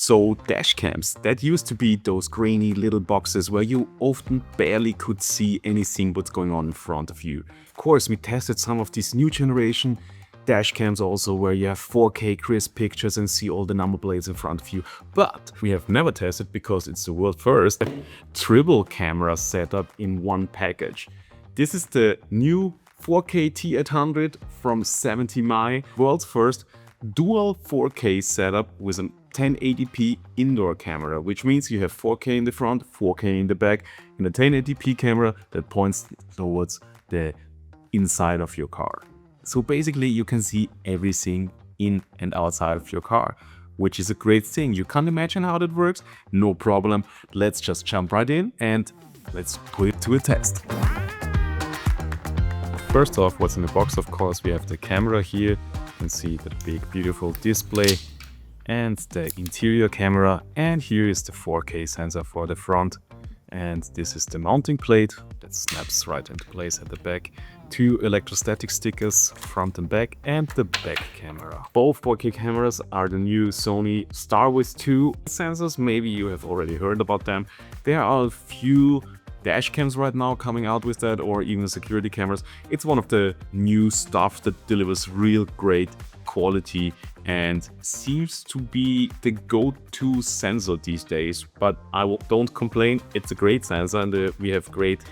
So dash cams, that used to be those grainy little boxes where you often barely could see anything what's going on in front of you. Of course, we tested some of these new generation dash cams also, where you have 4K crisp pictures and see all the number plates in front of you. But we have never tested, because it's the world first, triple camera setup in one package. This is the new 4K T800 from 70mm, world's first dual 4K setup with a 1080p indoor camera, which means you have 4K in the front, 4K in the back, and a 1080p camera that points towards the inside of your car. So basically you can see everything in and outside of your car, which is a great thing. You can't imagine how that works? No problem. Let's just jump right in and let's put it to a test. First off, what's in the box? Of course, we have the camera here. You can see the big, beautiful display and the interior camera. And here is the 4K sensor for the front. And this is the mounting plate that snaps right into place at the back. 2 electrostatic stickers, front and back, and the back camera. Both 4K cameras are the new Sony StarWiz 2 sensors. Maybe you have already heard about them. There are a few dash cams right now coming out with that, or even security cameras. It's one of the new stuff that delivers real great quality and seems to be the go-to sensor these days. But don't complain, it's a great sensor, and we have great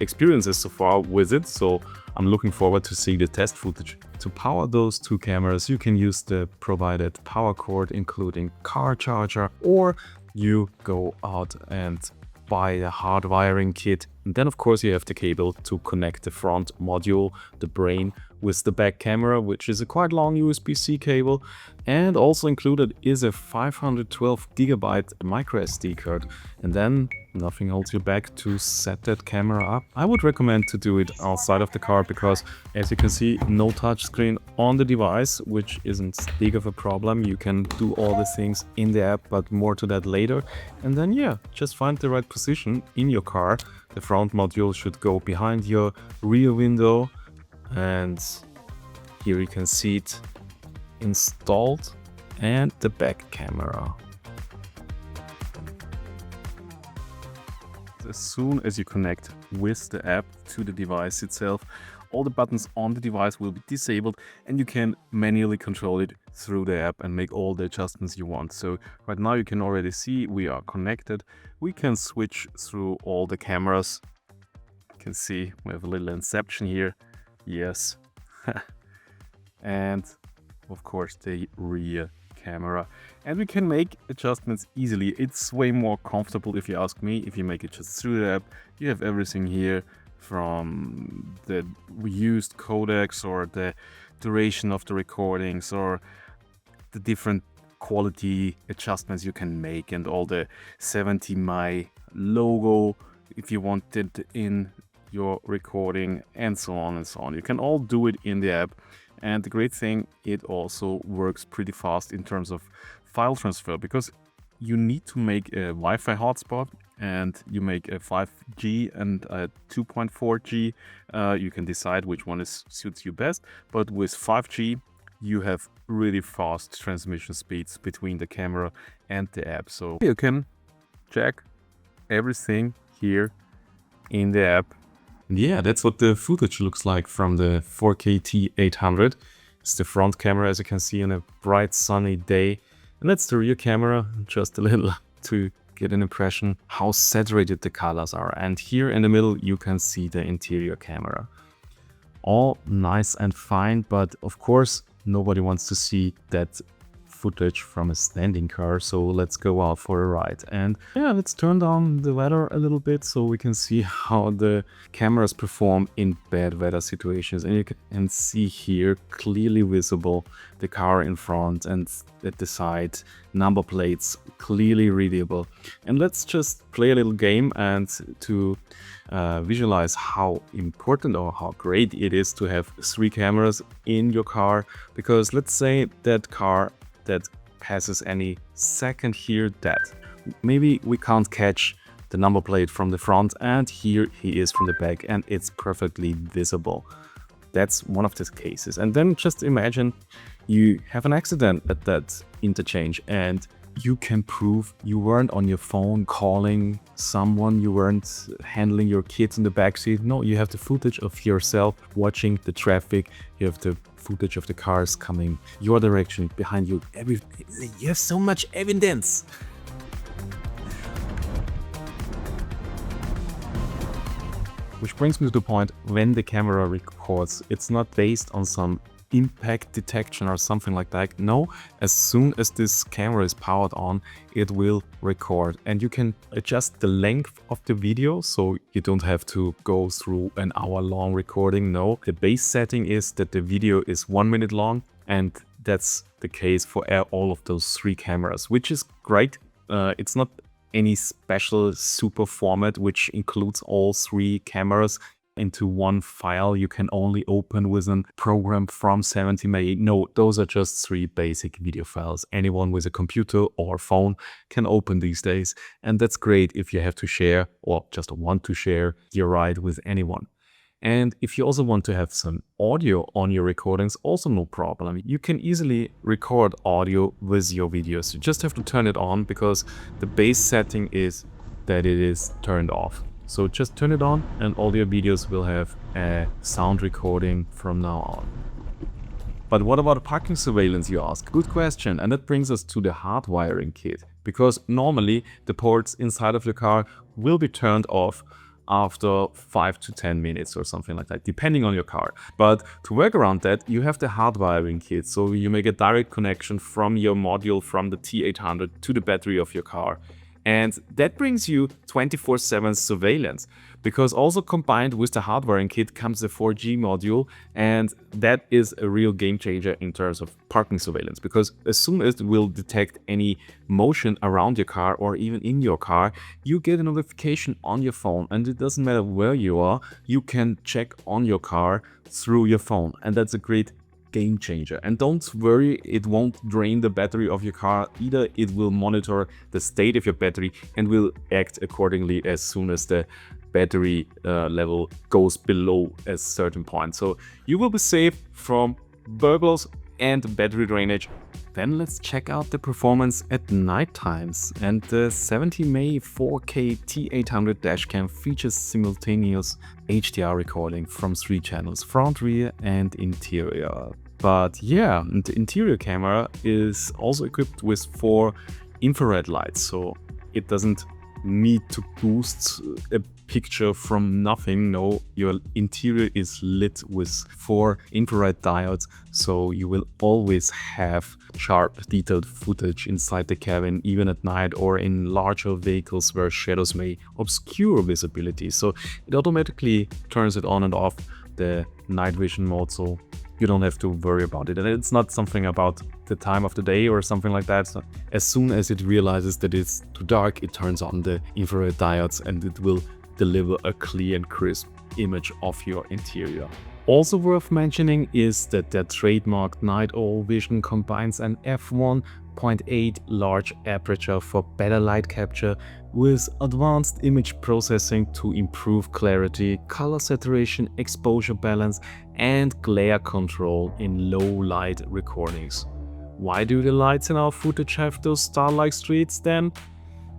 experiences so far with it. So I'm looking forward to see the test footage. To power those 2 cameras, you can use the provided power cord, including car charger, or you go out and buy a hard wiring kit. And then of course you have the cable to connect the front module, the brain, with the back camera, which is a quite long USB-C cable. And also included is a 512GB micro SD card. And then nothing holds you back to set that camera up. I would recommend to do it outside of the car, because as you can see, no touchscreen on the device, which isn't big of a problem. You can do all the things in the app, but more to that later. And then yeah, just find the right position in your car. The front module should go behind your rear window, and here you can see it installed, and the back camera. As soon as you connect with the app to the device itself, all the buttons on the device will be disabled, and you can manually control it through the app and make all the adjustments you want. So right now you can already see we are connected. We can switch through all the cameras. You can see we have a little inception here. Yes. And of course the rear camera, and we can make adjustments easily. It's way more comfortable, if you ask me, if you make it just through the app. You have everything here, from the used codecs, or the duration of the recordings, or the different quality adjustments you can make, and all the 70mm logo if you want it in your recording, and so on and so on. You can all do it in the app. And the great thing, it also works pretty fast in terms of file transfer, because you need to make a Wi-Fi hotspot, and you make a 5G and a 2.4G. You can decide which one suits you best, but with 5G you have really fast transmission speeds between the camera and the app. So you can check everything here in the app. Yeah, that's what the footage looks like from the 4K T800. It's the front camera, as you can see, on a bright sunny day. And that's the rear camera, just a little to get an impression how saturated the colors are. And here in the middle you can see the interior camera. All nice and fine, but of course nobody wants to see that footage from a standing car, so let's go out for a ride. And yeah, let's turn down the weather a little bit so we can see how the cameras perform in bad weather situations. And you can see here clearly visible the car in front, and at the side number plates clearly readable. And let's just play a little game and to visualize how important or how great it is to have 3 cameras in your car. Because let's say that car that passes any second here, that maybe we can't catch the number plate from the front, and here he is from the back, and it's perfectly visible. That's one of the cases. And then just imagine you have an accident at that interchange, and you can prove you weren't on your phone calling someone, you weren't handling your kids in the backseat. No, you have the footage of yourself watching the traffic. You have the footage of the cars coming your direction, behind you. You have so much evidence. Which brings me to the point, when the camera records, it's not based on some impact detection or something like that. No, as soon as this camera is powered on, it will record, and you can adjust the length of the video, so you don't have to go through an hour-long recording. No, the base setting is that the video is 1 minute long, and that's the case for all of those 3 cameras, which is great. It's not any special super format which includes all 3 cameras into one file you can only open with a program from 70mm. No, those are just 3 basic video files. Anyone with a computer or phone can open these days, and that's great if you have to share or just want to share your ride with anyone. And if you also want to have some audio on your recordings, also no problem. You can easily record audio with your videos. You just have to turn it on, because the base setting is that it is turned off. So just turn it on and all your videos will have a sound recording from now on. But what about parking surveillance, you ask? Good question. And that brings us to the hardwiring kit, because normally the ports inside of the car will be turned off after 5 to 10 minutes or something like that, depending on your car. But to work around that, you have the hardwiring kit. So you make a direct connection from your module, from the T800 to the battery of your car. And that brings you 24/7 surveillance, because also combined with the hardwiring kit comes the 4G module, and that is a real game changer in terms of parking surveillance, because as soon as it will detect any motion around your car or even in your car, you get a notification on your phone, and it doesn't matter where you are, you can check on your car through your phone, and that's a great game changer. And don't worry, it won't drain the battery of your car either. It will monitor the state of your battery and will act accordingly as soon as the battery level goes below a certain point. So you will be safe from burglars and battery drainage. Then let's check out the performance at night times. And the 70mm 4K T800 Dashcam features simultaneous HDR recording from 3 channels, front, rear and interior. But yeah, the interior camera is also equipped with 4 infrared lights, so it doesn't need to boost a picture from nothing. No, your interior is lit with 4 infrared diodes, so you will always have sharp, detailed footage inside the cabin, even at night or in larger vehicles where shadows may obscure visibility. So it automatically turns it on and off, the night vision mode, so you don't have to worry about it. And it's not something about the time of the day or something like that. So as soon as it realizes that it's too dark, it turns on the infrared diodes and it will deliver a clear and crisp image of your interior. Also worth mentioning is that the trademarked Night Owl Vision combines an f1.8 large aperture for better light capture with advanced image processing to improve clarity, color saturation, exposure balance, and glare control in low light recordings. Why do the lights in our footage have those star-like streaks then?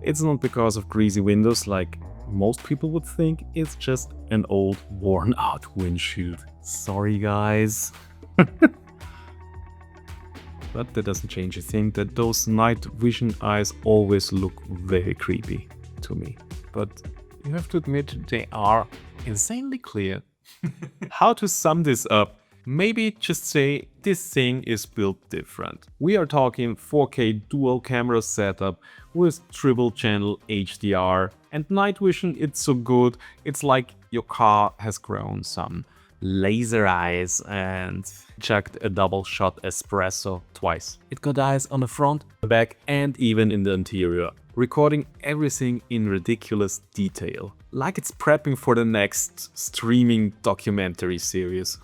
It's not because of greasy windows like most people would think, it's just an old worn out windshield. Sorry guys. But that doesn't change a thing that those night vision eyes always look very creepy to me. But you have to admit they are insanely clear. How to sum this up? Maybe just say this thing is built different. We are talking 4K dual camera setup with triple channel HDR, and night vision, it's so good, it's like your car has grown some laser eyes and chucked a double shot espresso twice. It got eyes on the front, the back and even in the interior, recording everything in ridiculous detail, like it's prepping for the next streaming documentary series.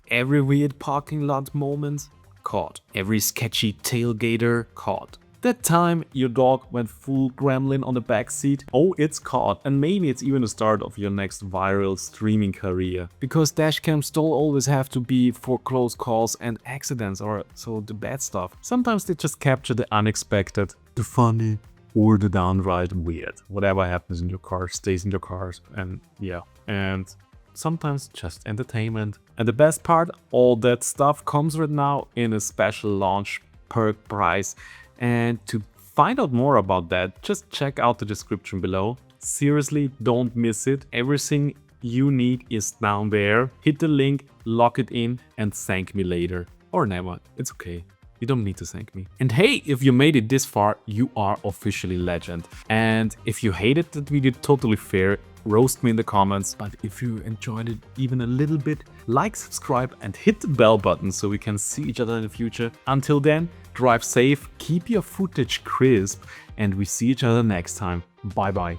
Every weird parking lot moment, caught. Every sketchy tailgater, caught. That time your dog went full gremlin on the backseat, oh, it's caught. And maybe it's even the start of your next viral streaming career. Because dashcams don't always have to be for close calls and accidents or so the bad stuff. Sometimes they just capture the unexpected. the funny, or the downright weird. Whatever happens in your car stays in your cars, and yeah. And sometimes just entertainment. And the best part, all that stuff comes right now in a special launch perk price. And to find out more about that, just check out the description below. Seriously, don't miss it. Everything you need is down there. Hit the link, lock it in, and thank me later. Or never, it's okay. You don't need to thank me. And hey, if you made it this far, you are officially legend. And if you hated that video, totally fair, roast me in the comments. But if you enjoyed it even a little bit, like, subscribe, and hit the bell button so we can see each other in the future. Until then, drive safe, keep your footage crisp, and we see each other next time. Bye bye.